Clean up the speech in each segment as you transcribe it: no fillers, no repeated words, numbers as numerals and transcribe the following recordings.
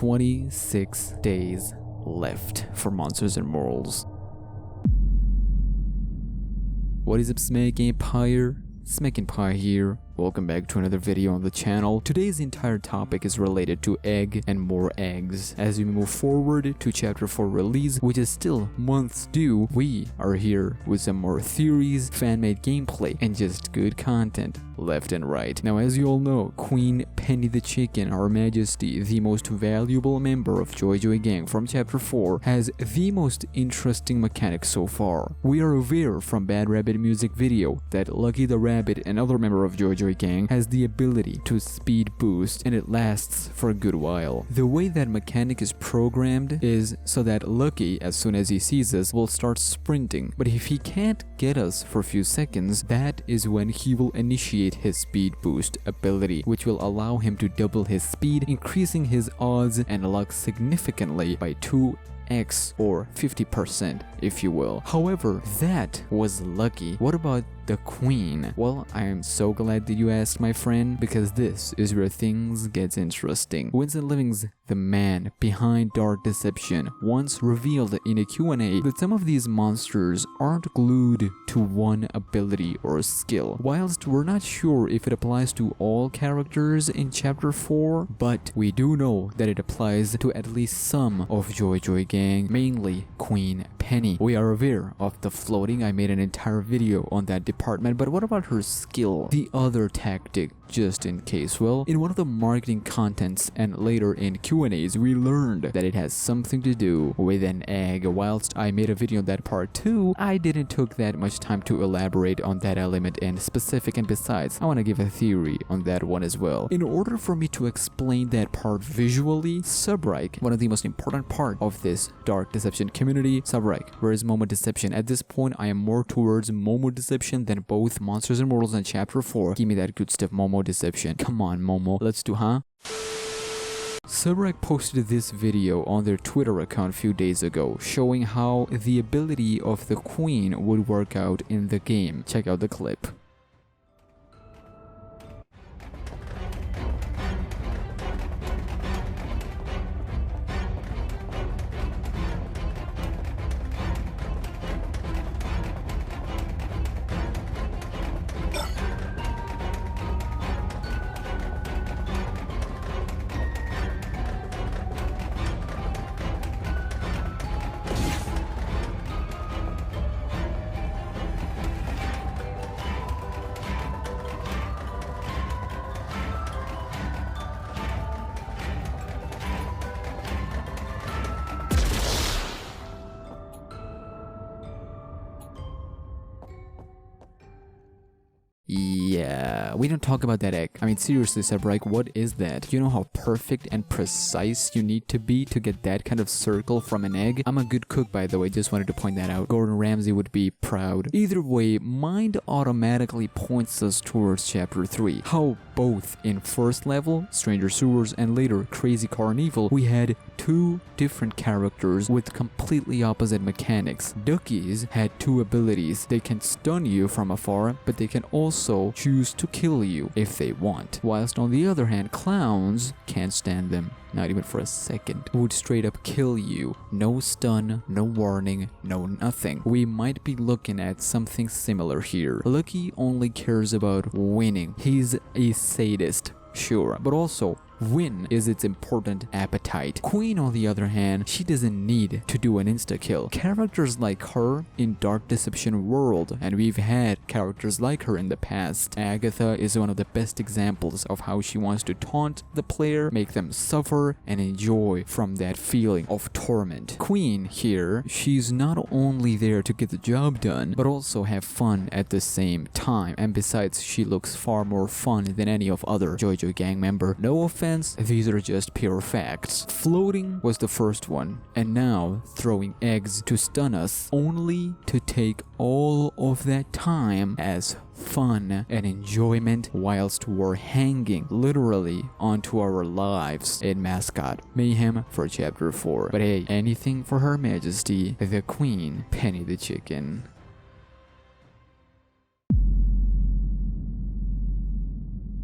26 days left for Monsters and Morals. What is up, SmackNPie? SmackNPie here. Welcome back to another video on the channel. Today's entire topic is related to egg and more eggs. As we move forward to chapter 4 release, which is still months due, we are here with some more theories, fan-made gameplay, and just good content left and right. Now, as you all know, Queen Penny the Chicken, Her Majesty, the most valuable member of Joy Joy Gang from chapter 4, has the most interesting mechanic so far. We are aware from Bad Rabbit music video that Lucky the Rabbit, another member of Joy Joy Gang, has the ability to speed boost, and it lasts for a good while. The way that mechanic is programmed is so that Lucky, as soon as he sees us, will start sprinting, but if he can't get us for a few seconds, that is when he will initiate his speed boost ability, which will allow him to double his speed, increasing his odds and luck significantly by 2x or 50%, if you will. However, that was Lucky. What about the Queen? Well, I am so glad that you asked, my friend, because this is where things get interesting. Winston Living's the man behind Dark Deception once revealed in a Q&A that some of these monsters aren't glued to one ability or skill. Whilst we're not sure if it applies to all characters in chapter 4, but we do know that it applies to at least some of Joy Joy Gang, mainly Queen Penny. We are aware of the floating. I made an entire video on that department, but what about her skill? The other tactic, just in case. Well, in one of the marketing contents and later in Q&As, we learned that it has something to do with an egg. Whilst I made a video on that part too, I didn't took that much time to elaborate on that element and specific, and besides, I want to give a theory on that one as well. In order for me to explain that part visually, Subrike, one of the most important part of this Dark Deception community. Subrike, where is Momo Deception? At this point, I am more towards Momo Deception than both Monsters and Mortals in chapter 4. Give me that good stuff, Momo Deception. Come on, Momo. Let's do, huh? Subrike posted this video on their Twitter account a few days ago, showing how the ability of the Queen would work out in the game. Check out the clip. Yeah, we don't talk about that egg. I mean, seriously, Subrike, what is that? You know how perfect and precise you need to be to get that kind of circle from an egg? I'm a good cook, by the way, just wanted to point that out. Gordon Ramsay would be proud. Either way, mind automatically points us towards chapter 3. How both in first level, Stranger Sewers, and later Crazy Carnival, we had two different characters with completely opposite mechanics. Duckies had two abilities. They can stun you from afar, but they can also choose to kill you if they want. Whilst on the other hand, clowns can't stand them. Not even for a second. Would straight up kill you. No stun, no warning, no nothing. We might be looking at something similar here. Lucky only cares about winning. He's a sadist, sure, but also win is its important appetite. Queen, on the other hand, she doesn't need to do an insta-kill. Characters like her in Dark Deception world, and we've had characters like her in the past. Agatha is one of the best examples of how she wants to taunt the player, make them suffer, and enjoy from that feeling of torment. Queen here, she's not only there to get the job done, but also have fun at the same time, and besides, she looks far more fun than any of other Joy Joy Gang member. No offense, these are just pure facts. Floating was the first one, and now throwing eggs to stun us, only to take all of that time as fun and enjoyment whilst we're hanging literally onto our lives in Mascot Mayhem for chapter 4. But hey, anything for Her Majesty, the Queen Penny the Chicken.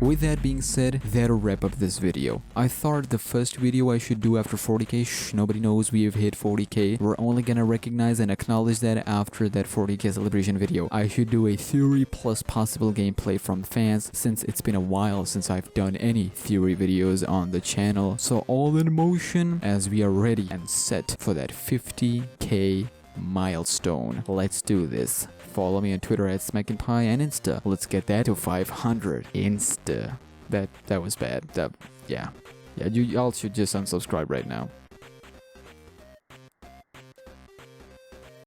With that being said, that'll wrap up this video. I thought the first video I should do after 40k, nobody knows we have hit 40k. We're only gonna recognize and acknowledge that after that 40k celebration video. I should do a theory plus possible gameplay from fans, since it's been a while since I've done any theory videos on the channel. So all in motion as we are ready and set for that 50k milestone. Let's do this. Follow me on Twitter at SmackNPie and Insta. Let's get that to 500. Insta. That was bad. Yeah, you all should just unsubscribe right now.